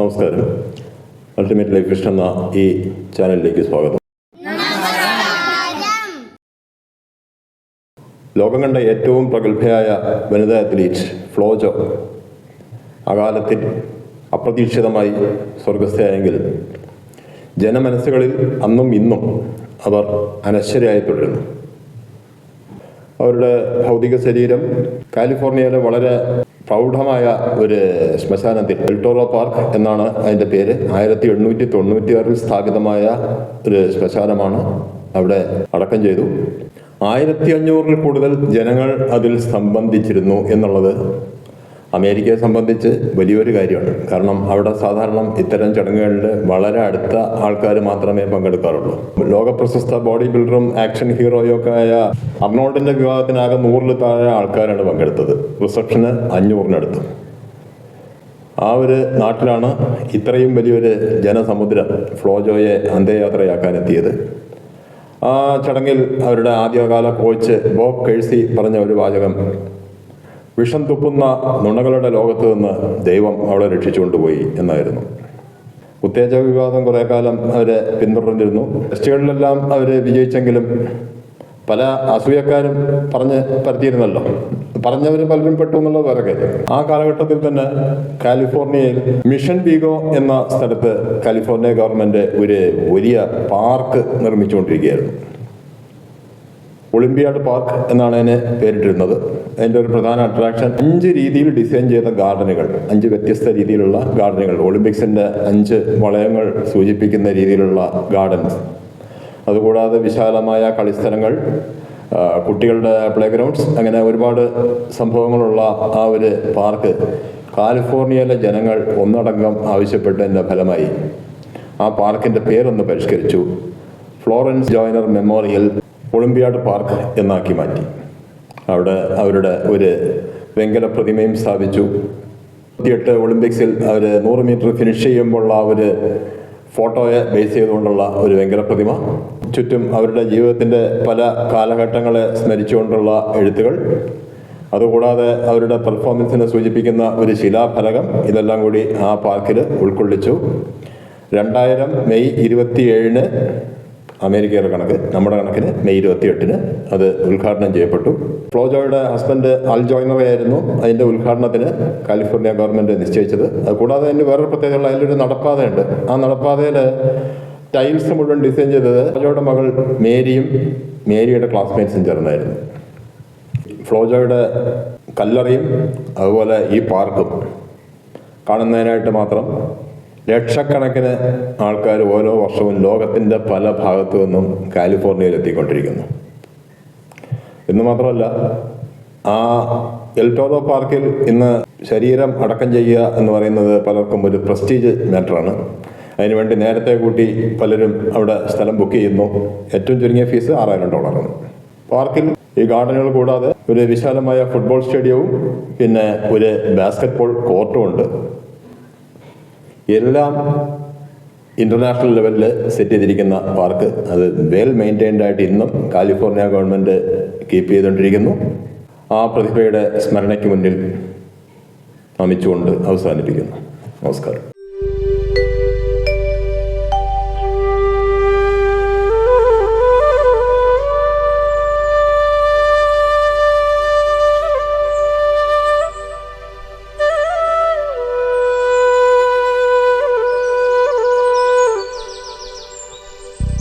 നമസ്കാരം. Ultimate life vision എന്ന ഈ ചാനലിലേക്ക് സ്വാഗതം. ലോകം കണ്ട ഏറ്റവും പ്രഗത്ഭയായ വനിതാ അത്ലീറ്റ് ഫ്ലോജോ അകാലത്തിൽ അപ്രതീക്ഷിതമായി സ്വർഗസ്ഥയായെങ്കിൽ ജനമനസ്സുകളിൽ അന്നും ഇന്നും അവർ അനശ്വരയായി തുടരുന്നു. അവരുടെ ഭൗതിക ശരീരം കാലിഫോർണിയയിലെ വളരെ പ്രൗഢമായ ഒരു ശ്മശാനത്തിൽ, എൽട്ടോറോ പാർക്ക് എന്നാണ് അതിൻ്റെ പേര്, 1896 സ്ഥാപിതമായ ഒരു ശ്മശാനമാണ്. അവിടെ അടക്കം ചെയ്തു. 1500 കൂടുതൽ ജനങ്ങൾ അതിൽ സംബന്ധിച്ചിരുന്നു എന്നുള്ളത് അമേരിക്കയെ സംബന്ധിച്ച് വലിയൊരു കാര്യമാണ്. കാരണം അവിടെ സാധാരണ ഇത്തരം ചടങ്ങുകളിൽ വളരെ അടുത്ത ആൾക്കാർ മാത്രമേ പങ്കെടുക്കാറുള്ളൂ. ലോകപ്രശസ്ത ബോഡി ബിൽഡറും ആക്ഷൻ ഹീറോയും ഒക്കെ ആയ അർണോൾഡിന്റെ വിവാഹത്തിനാകെ 100 താഴെ ആൾക്കാരാണ് പങ്കെടുത്തത്. റിസപ്ഷന് 500-നടുത്ത്. ആ ഒരു നാട്ടിലാണ് ഇത്രയും വലിയൊരു ജനസമുദ്രം ഫ്ലോജോയെ അന്ത്യയാത്രയാക്കാനെത്തിയത്. ആ ചടങ്ങിൽ അവരുടെ ആദ്യകാല കോച്ച് ബോബ് കേഴ്സി പറഞ്ഞ ഒരു വാചകം, വിഷം തുപ്പുന്ന നുണകളുടെ ലോകത്ത് നിന്ന് ദൈവം അവളെ രക്ഷിച്ചുകൊണ്ടുപോയി എന്നായിരുന്നു. ഉത്തേജക വിവാദം കുറേ കാലം അവരെ പിന്തുടർന്നിരുന്നു. ടെസ്റ്റുകളിലെല്ലാം അവർ വിജയിച്ചെങ്കിലും പല അസൂയക്കാരും പറഞ്ഞ് പരത്തിയിരുന്നല്ലോ. പറഞ്ഞവർ പലരും പെട്ടു എന്നുള്ളത് വേറെ കാര്യം. ആ കാലഘട്ടത്തിൽ തന്നെ കാലിഫോർണിയയിൽ മിഷൻ വീഗോ എന്ന സ്ഥലത്ത് കാലിഫോർണിയ ഗവൺമെൻറ് ഒരു വലിയ പാർക്ക് നിർമ്മിച്ചുകൊണ്ടിരിക്കുകയായിരുന്നു. ഒളിമ്പിയാഡ് പാർക്ക് എന്നാണ് അതിന് പേരിട്ടിരുന്നത്. അതിൻ്റെ ഒരു പ്രധാന അട്രാക്ഷൻ 5 രീതിയിൽ ഡിസൈൻ ചെയ്ത ഗാർഡനുകൾ, 5 വ്യത്യസ്ത രീതിയിലുള്ള ഗാർഡനുകൾ, ഒളിമ്പിക്സിൻ്റെ 5 വളയങ്ങൾ സൂചിപ്പിക്കുന്ന രീതിയിലുള്ള ഗാർഡൻസ്. അതുകൂടാതെ വിശാലമായ കളിസ്ഥലങ്ങൾ, കുട്ടികളുടെ പ്ലേ ഗ്രൗണ്ട്സ്, അങ്ങനെ ഒരുപാട് സംഭവങ്ങളുള്ള ആ ഒരു പാർക്ക് കാലിഫോർണിയയിലെ ജനങ്ങൾ ഒന്നടങ്കം ആവശ്യപ്പെട്ടതിൻ്റെ ഫലമായി ആ പാർക്കിൻ്റെ പേരൊന്ന് പരിഷ്കരിച്ചു. ഫ്ലോറൻസ് ജോയ്നർ മെമ്മോറിയൽ ഒളിമ്പിയാഡ് പാർക്ക് എന്നാക്കി മാറ്റി. അവിടെ അവരുടെ ഒരു വെങ്കല പ്രതിമയും സ്ഥാപിച്ചു. 28 ഒളിമ്പിക്സിൽ അവർ 100 മീറ്റർ ഫിനിഷ് ചെയ്യുമ്പോഴുള്ള ഒരു ഫോട്ടോയെ ബേസ് ചെയ്തുകൊണ്ടുള്ള ഒരു വെങ്കല പ്രതിമ. ചുറ്റും അവരുടെ ജീവിതത്തിൻ്റെ പല കാലഘട്ടങ്ങളെ സ്മരിച്ചുകൊണ്ടുള്ള എഴുത്തുകൾ. അതുകൂടാതെ അവരുടെ പെർഫോമൻസിനെ സൂചിപ്പിക്കുന്ന ഒരു ശിലാഫലകം. ഇതെല്ലാം കൂടി ആ പാർക്കിൽ ഉൾക്കൊള്ളിച്ചു. 2000 മെയ് 27-ന് അമേരിക്കയുടെ കണക്ക്, നമ്മുടെ കണക്കിന് മെയ് 28-ന് അത് ഉദ്ഘാടനം ചെയ്യപ്പെട്ടു. ഫ്ലോജോയുടെ ഹസ്ബൻഡ് അൽ ജോയ്നറെ ആയിരുന്നു അതിൻ്റെ ഉദ്ഘാടനത്തിന് കാലിഫോർണിയ ഗവൺമെൻറ് നിശ്ചയിച്ചത്. അതുകൂടാതെ അതിന് വേറൊരു പ്രത്യേകതയുള്ള അതിലൊരു നടപ്പാതയുണ്ട്. ആ നടപ്പാതയിൽ ടൈൽസ് മുഴുവൻ ഡിസൈൻ ചെയ്തത് ഫ്ലോജോയുടെ മകൾ മേരിയും മേരിയുടെ ക്ലാസ്മേറ്റ്സും ചേർന്നായിരുന്നു. ഫ്ലോജോയുടെ കല്ലറയും അതുപോലെ ഈ പാർക്കും കാണുന്നതിനായിട്ട് മാത്രം ലക്ഷക്കണക്കിന് ആൾക്കാർ ഓരോ വർഷവും ലോകത്തിൻ്റെ പല ഭാഗത്തു നിന്നും കാലിഫോർണിയയിൽ എത്തിക്കൊണ്ടിരിക്കുന്നു. എന്ന് മാത്രമല്ല, ആ എൽട്ടോറോ പാർക്കിൽ ഇന്ന് ശരീരം അടക്കം ചെയ്യുക എന്ന് പറയുന്നത് പലർക്കും ഒരു പ്രസ്റ്റീജ് മാറ്ററാണ്. അതിനുവേണ്ടി നേരത്തെ കൂട്ടി പലരും അവിടെ സ്ഥലം ബുക്ക് ചെയ്യുന്നു. ഏറ്റവും ചുരുങ്ങിയ ഫീസ് $6000. പാർക്കിൽ ഈ ഗാർഡനുകൾ കൂടാതെ ഒരു വിശാലമായ ഫുട്ബോൾ സ്റ്റേഡിയവും പിന്നെ ഒരു ബാസ്കറ്റ്ബോൾ കോർട്ടും ഉണ്ട്. എല്ലാം ഇൻ്റർനാഷണൽ ലെവലിൽ സെറ്റ് ചെയ്തിരിക്കുന്ന പാർക്ക്. അത് വെൽ മെയിൻറ്റൈൻഡ് ആയിട്ട് ഇന്നും കാലിഫോർണിയ ഗവൺമെൻറ് കീപ്പ് ചെയ്തുകൊണ്ടിരിക്കുന്നു. ആ പ്രതിഭയുടെ സ്മരണയ്ക്ക് മുന്നിൽ നമിച്ചുകൊണ്ട് അവസാനിപ്പിക്കുന്നു. നമസ്കാരം.